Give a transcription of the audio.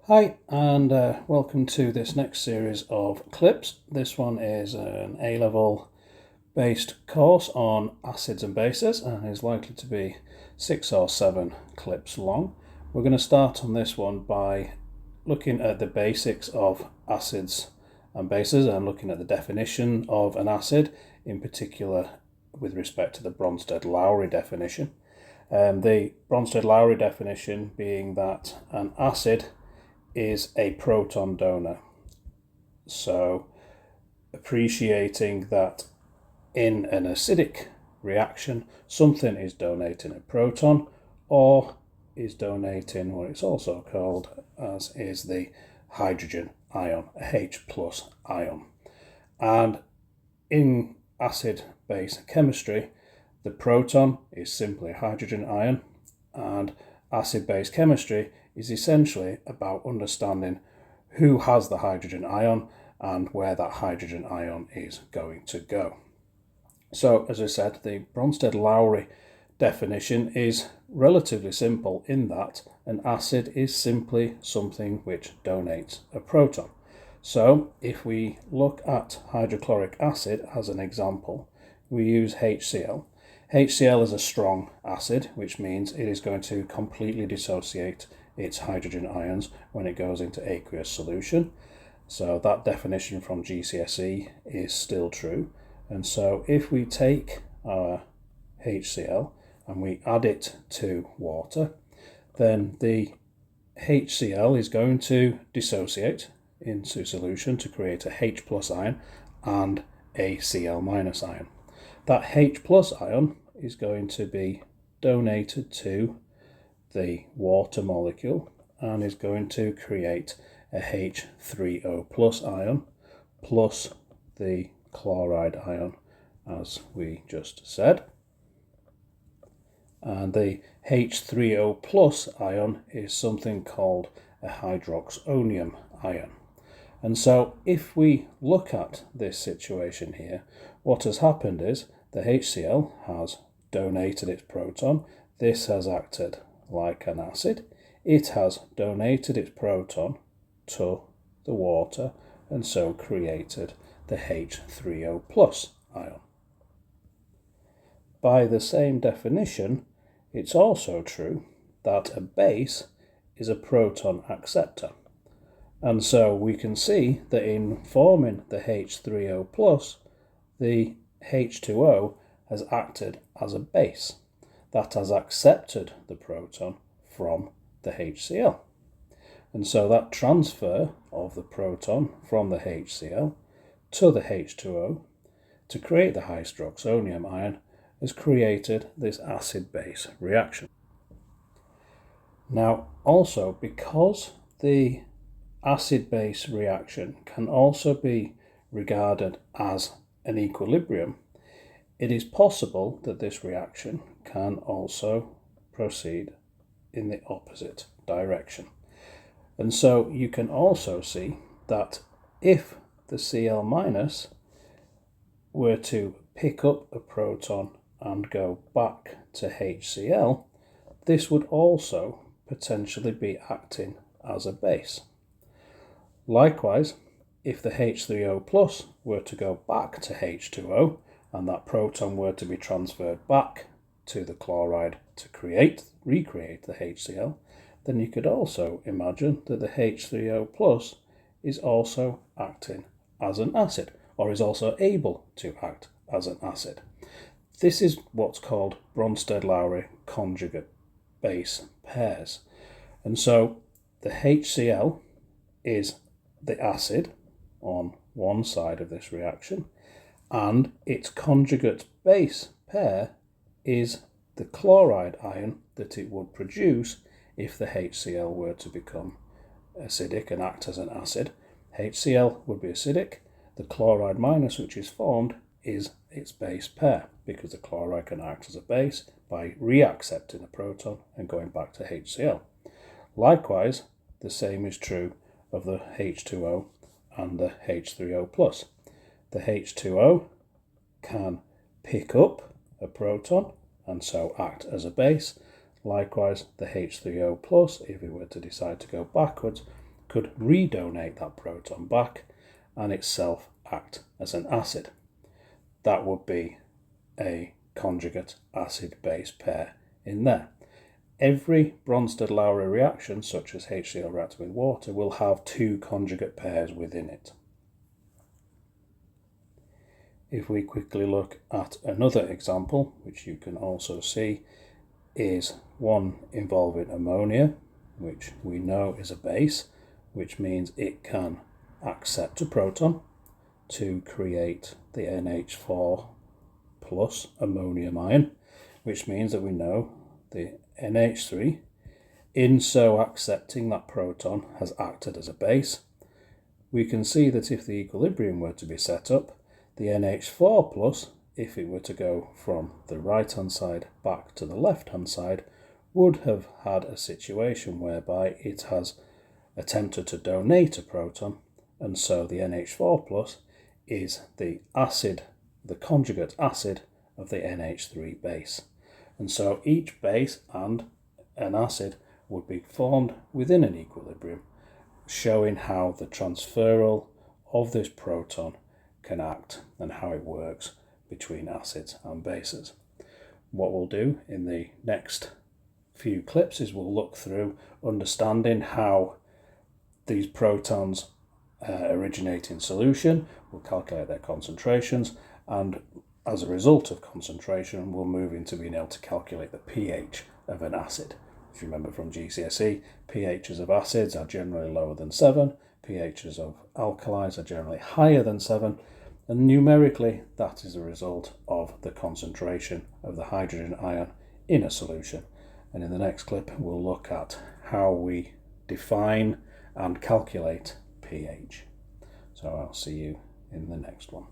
Hi, and welcome to this next series of clips. This one is an A-level based course on acids and bases and is likely to be 6 or 7 clips long. We're going to start on this one by looking at the basics of acids and bases and looking at the definition of an acid, in particular with respect to the Bronsted-Lowry definition. The Bronsted-Lowry definition being that an acid is a proton donor. So appreciating that in an acidic reaction, something is donating a proton or is donating what it's also called as is the hydrogen ion, a H plus ion. And in acid-base chemistry, the proton is simply a hydrogen ion, and acid-base chemistry is essentially about understanding who has the hydrogen ion and where that hydrogen ion is going to go. So, as I said, the Bronsted-Lowry definition is relatively simple in that an acid is simply something which donates a proton. So, if we look at hydrochloric acid as an example, we use HCl. HCl is a strong acid, which means it is going to completely dissociate its hydrogen ions when it goes into aqueous solution. So that definition from GCSE is still true. And so if we take our HCl and we add it to water, then the HCl is going to dissociate into solution to create a H plus ion and a Cl minus ion. That H plus ion is going to be donated to the water molecule and is going to create a H3O plus ion plus the chloride ion, as we just said. And the H3O plus ion is something called a hydroxonium ion. And so if we look at this situation here, what has happened is the HCl has donated its proton. This has acted like an acid. It has donated its proton to the water and so created the H3O plus ion. By the same definition, it's also true that a base is a proton acceptor. And so we can see that in forming the H3O plus, the H2O has acted as a base that has accepted the proton from the HCl. And so that transfer of the proton from the HCl to the H2O to create the hydroxonium ion has created this acid-base reaction. Now, also, because the acid-base reaction can also be regarded as an equilibrium, it is possible that this reaction can also proceed in the opposite direction. And so you can also see that if the Cl minus were to pick up a proton and go back to HCl, this would also potentially be acting as a base. Likewise, if the H3O plus were to go back to H2O and that proton were to be transferred back to the chloride to recreate the HCl, then you could also imagine that the H3O plus is also acting as an acid, or is also able to act as an acid. This is what's called Bronsted-Lowry conjugate base pairs. And so the HCl is the acid on one side of this reaction, and its conjugate base pair is the chloride ion that it would produce if the HCl were to become acidic and act as an acid. HCl would be acidic. The chloride minus which is formed is its base pair, because the chloride can act as a base by reaccepting a proton and going back to HCl. Likewise, the same is true of the H2O and the H3O plus. The H2O can pick up a proton and so act as a base. Likewise, the H3O plus, if we were to decide to go backwards, could redonate that proton back and itself act as an acid. That would be a conjugate acid-base pair in there. Every Bronsted-Lowry reaction, such as HCl reacted with water, will have two conjugate pairs within it. If we quickly look at another example, which you can also see, is one involving ammonia, which we know is a base, which means it can accept a proton to create the NH4 plus ammonium ion, which means that we know the NH3, in so accepting that proton, has acted as a base. We can see that if the equilibrium were to be set up, the NH4 plus, if it were to go from the right hand side back to the left hand side, would have had a situation whereby it has attempted to donate a proton, and so the NH4 plus is the acid, the conjugate acid of the NH3 base. And so each base and an acid would be formed within an equilibrium, showing how the transferal of this proton can act and how it works between acids and bases. What we'll do in the next few clips is we'll look through understanding how these protons originate in solution, we'll calculate their concentrations, and as a result of concentration we'll move into being able to calculate the pH of an acid. If you remember from GCSE, pHs of acids are generally lower than 7, pHs of alkalis are generally higher than 7, and numerically that is a result of the concentration of the hydrogen ion in a solution. And in the next clip we'll look at how we define and calculate pH. So I'll see you in the next one.